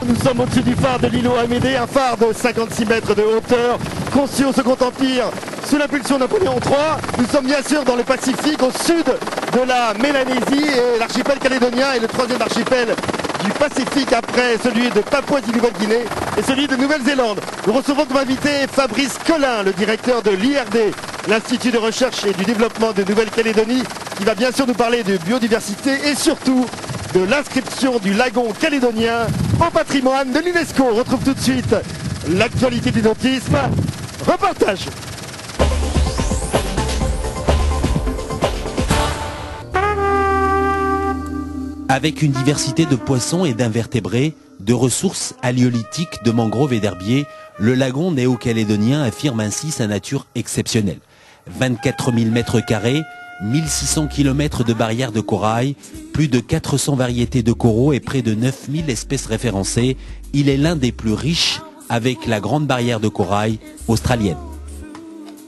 Nous sommes au-dessus du phare de l'îlot Amédée, un phare de 56 mètres de hauteur, conçu au Second Empire sous l'impulsion de Napoléon III. Nous sommes bien sûr dans le Pacifique, au sud de la Mélanésie, et l'archipel calédonien est le troisième archipel du Pacifique après celui de Papouasie-Nouvelle-Guinée et celui de Nouvelle-Zélande. Nous recevons comme invité Fabrice Collin, le directeur de l'IRD, l'Institut de recherche et du développement de Nouvelle-Calédonie, qui va bien sûr nous parler de biodiversité et surtout de l'inscription du lagon calédonien au patrimoine de l'UNESCO. On retrouve tout de suite l'actualité du nautisme. Reportage. Avec une diversité de poissons et d'invertébrés, de ressources halieulytiques, de mangroves et d'herbiers, le lagon néo-calédonien affirme ainsi sa nature exceptionnelle. 24 000 mètres carrés, 1600 km de barrières de corail, plus de 400 variétés de coraux et près de 9000 espèces référencées, il est l'un des plus riches avec la grande barrière de corail australienne.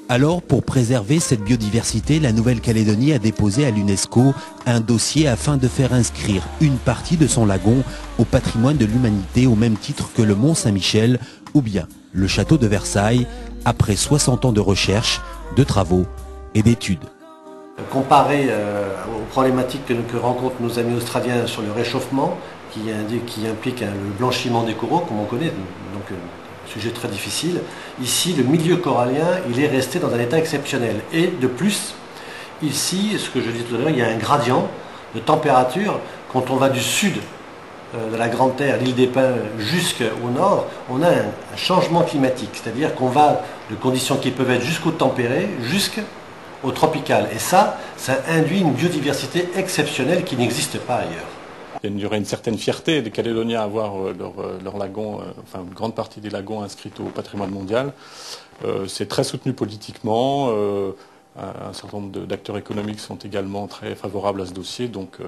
Alors, pour préserver cette biodiversité, la Nouvelle-Calédonie a déposé à l'UNESCO un dossier afin de faire inscrire une partie de son lagon au patrimoine de l'humanité au même titre que le Mont Saint-Michel ou bien le château de Versailles, après 60 ans de recherche, de travaux et d'études. Comparé aux problématiques que rencontrent nos amis australiens sur le réchauffement, qui implique le blanchiment des coraux, comme on connaît, donc sujet très difficile. Ici, le milieu corallien, il est resté dans un état exceptionnel. Et de plus, ici, ce que je disais tout à l'heure, il y a un gradient de température. Quand on va du sud de la Grande Terre, l'île des Pins, jusqu'au nord, on a un changement climatique. C'est-à-dire qu'on va de conditions qui peuvent être jusqu'au tempéré, jusqu'au tropical. Et ça induit une biodiversité exceptionnelle qui n'existe pas ailleurs. Il y aurait une certaine fierté des Calédoniens à avoir leur lagon, enfin une grande partie des lagons inscrits au patrimoine mondial. C'est très soutenu politiquement. Un certain nombre d'acteurs économiques sont également très favorables à ce dossier. Donc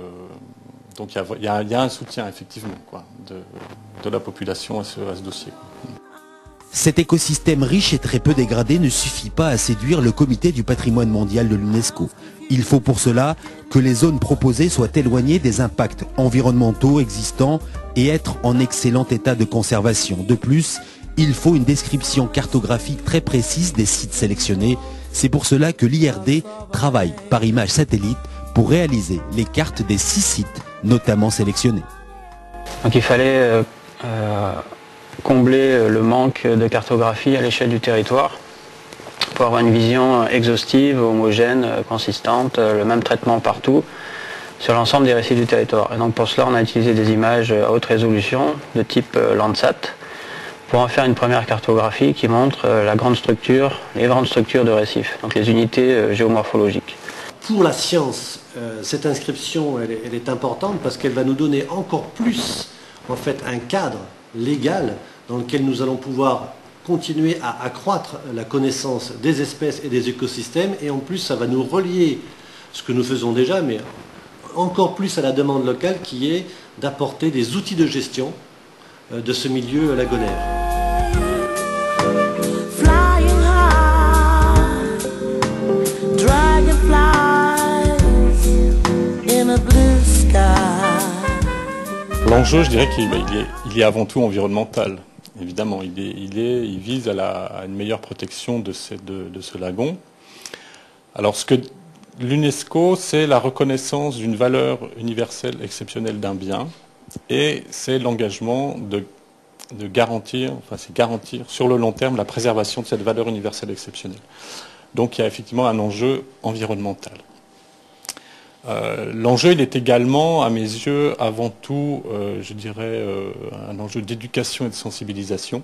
il y a un soutien effectivement de la population à ce dossier. Cet écosystème riche et très peu dégradé ne suffit pas à séduire le comité du patrimoine mondial de l'UNESCO. Il faut pour cela que les zones proposées soient éloignées des impacts environnementaux existants et être en excellent état de conservation. De plus, il faut une description cartographique très précise des sites sélectionnés. C'est pour cela que l'IRD travaille par images satellites pour réaliser les cartes des 6 sites notamment sélectionnés. Donc il fallait combler le manque de cartographie à l'échelle du territoire pour avoir une vision exhaustive, homogène, consistante, le même traitement partout sur l'ensemble des récifs du territoire. Et donc pour cela, on a utilisé des images à haute résolution de type Landsat pour en faire une première cartographie qui montre la grande structure, les grandes structures de récifs, donc les unités géomorphologiques. Pour la science, cette inscription elle est importante parce qu'elle va nous donner encore plus en fait un cadre légal dans lequel nous allons pouvoir continuer à accroître la connaissance des espèces et des écosystèmes, et en plus ça va nous relier ce que nous faisons déjà, mais encore plus à la demande locale qui est d'apporter des outils de gestion de ce milieu lagonaire. L'enjeu, je dirais qu'il est avant tout environnemental. Évidemment, il vise à une meilleure protection de ce lagon. Alors, ce que l'UNESCO, c'est la reconnaissance d'une valeur universelle exceptionnelle d'un bien, et c'est l'engagement de garantir, c'est garantir sur le long terme la préservation de cette valeur universelle exceptionnelle. Donc, il y a effectivement un enjeu environnemental. L'enjeu, il est également, à mes yeux, avant tout, je dirais, un enjeu d'éducation et de sensibilisation,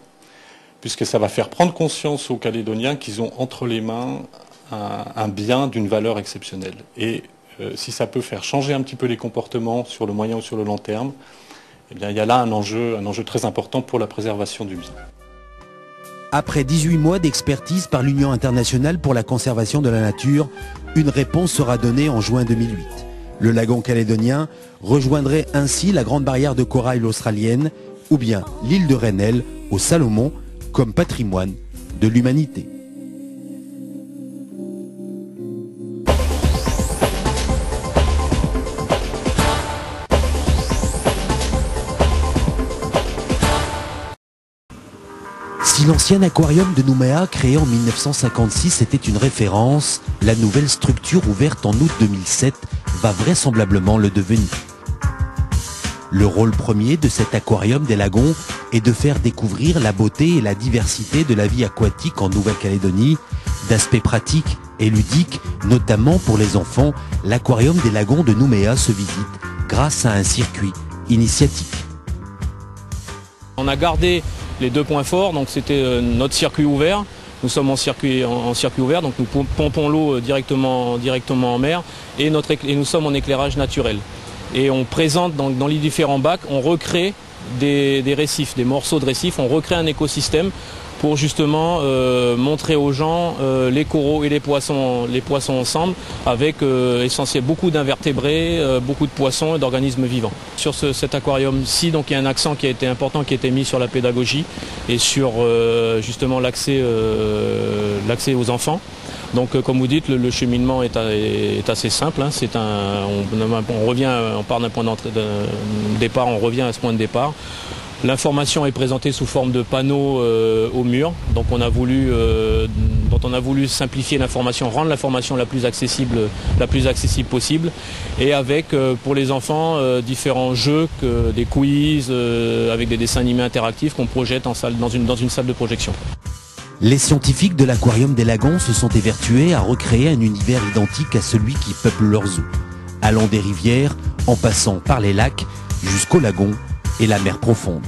puisque ça va faire prendre conscience aux Calédoniens qu'ils ont entre les mains un bien d'une valeur exceptionnelle. Et si ça peut faire changer un petit peu les comportements sur le moyen ou sur le long terme, eh bien, il y a là un enjeu très important pour la préservation du bien. Après 18 mois d'expertise par l'Union internationale pour la conservation de la nature, une réponse sera donnée en juin 2008. Le lagon calédonien rejoindrait ainsi la grande barrière de corail australienne ou bien l'île de Rennell aux Salomon comme patrimoine de l'humanité. Si l'ancien aquarium de Nouméa, créé en 1956, était une référence, la nouvelle structure ouverte en août 2007 va vraisemblablement le devenir. Le rôle premier de cet aquarium des Lagons est de faire découvrir la beauté et la diversité de la vie aquatique en Nouvelle-Calédonie. D'aspect pratique et ludique, notamment pour les enfants, l'aquarium des Lagons de Nouméa se visite grâce à un circuit initiatique. On a gardé les deux points forts, donc c'était notre circuit ouvert. Nous sommes en circuit ouvert, donc nous pompons l'eau directement en mer et nous sommes en éclairage naturel. Et on présente dans les différents bacs, on recrée des récifs, des morceaux de récifs, on recrée un écosystème pour justement montrer aux gens les coraux et les poissons ensemble avec essentiellement beaucoup d'invertébrés, beaucoup de poissons et d'organismes vivants. Sur cet aquarium-ci, donc il y a un accent qui a été important, qui a été mis sur la pédagogie et sur justement l'accès aux enfants. Donc comme vous dites, le cheminement est assez simple. Hein. On part d'un point de départ, on revient à ce point de départ. L'information est présentée sous forme de panneaux au mur. Donc on a voulu simplifier l'information, rendre l'information la plus accessible possible. Et avec pour les enfants différents jeux, des quiz avec des dessins animés interactifs qu'on projette dans une salle de projection. Les scientifiques de l'aquarium des Lagons se sont évertués à recréer un univers identique à celui qui peuple leur zoo, allant des rivières, en passant par les lacs, jusqu'aux lagons et la mer profonde.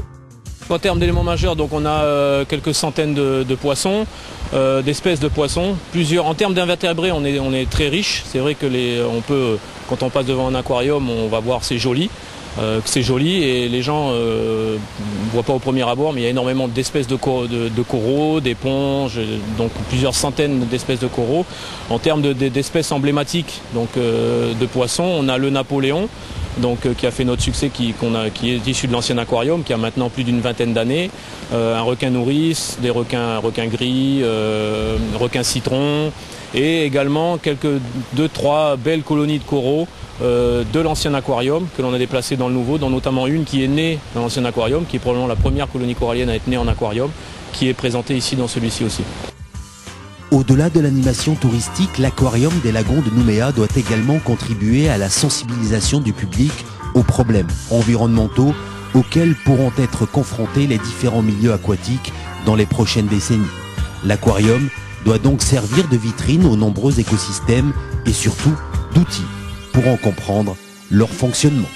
En termes d'éléments majeurs, donc on a quelques centaines de poissons, d'espèces de poissons. En termes d'invertébrés, on est très riche. C'est vrai que quand on passe devant un aquarium, on va voir c'est joli. Et les gens ne voient pas au premier abord, mais il y a énormément d'espèces de coraux, d'éponges, donc plusieurs centaines d'espèces de coraux. En termes d'espèces emblématiques donc, de poissons, on a le Napoléon, donc, qui a fait notre succès, qui est issu de l'ancien aquarium, qui a maintenant plus d'une vingtaine d'années, un requin nourrice, un requin gris, requin citron, et également 2-3 belles colonies de coraux de l'ancien aquarium que l'on a déplacé dans le nouveau, dont notamment une qui est née dans l'ancien aquarium, qui est probablement la première colonie corallienne à être née en aquarium, qui est présentée ici dans celui-ci aussi. Au-delà de l'animation touristique, l'aquarium des Lagons de Nouméa doit également contribuer à la sensibilisation du public aux problèmes environnementaux auxquels pourront être confrontés les différents milieux aquatiques dans les prochaines décennies. L'aquarium doit donc servir de vitrine aux nombreux écosystèmes et surtout d'outils pour en comprendre leur fonctionnement.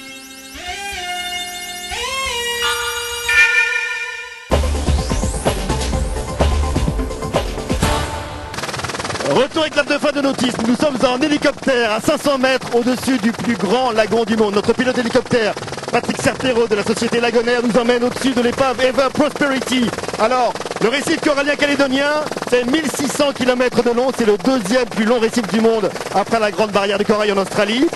Retour avec la de fin de nautisme. Nous sommes en hélicoptère à 500 mètres au-dessus du plus grand lagon du monde. Notre pilote hélicoptère, Patrick Serpero de la société Lagonaire, nous emmène au-dessus de l'épave Ever Prosperity. Alors, le récif corallien calédonien, c'est 1600 km de long. C'est le deuxième plus long récif du monde après la grande barrière de corail en Australie.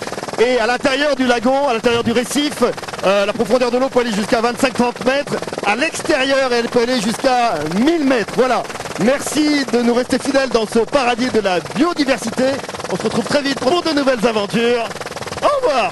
Et à l'intérieur du lagon, à l'intérieur du récif, la profondeur de l'eau peut aller jusqu'à 25-30 mètres. À l'extérieur, elle peut aller jusqu'à 1000 mètres. Voilà. Merci de nous rester fidèles dans ce paradis de la biodiversité. On se retrouve très vite pour de nouvelles aventures. Au revoir.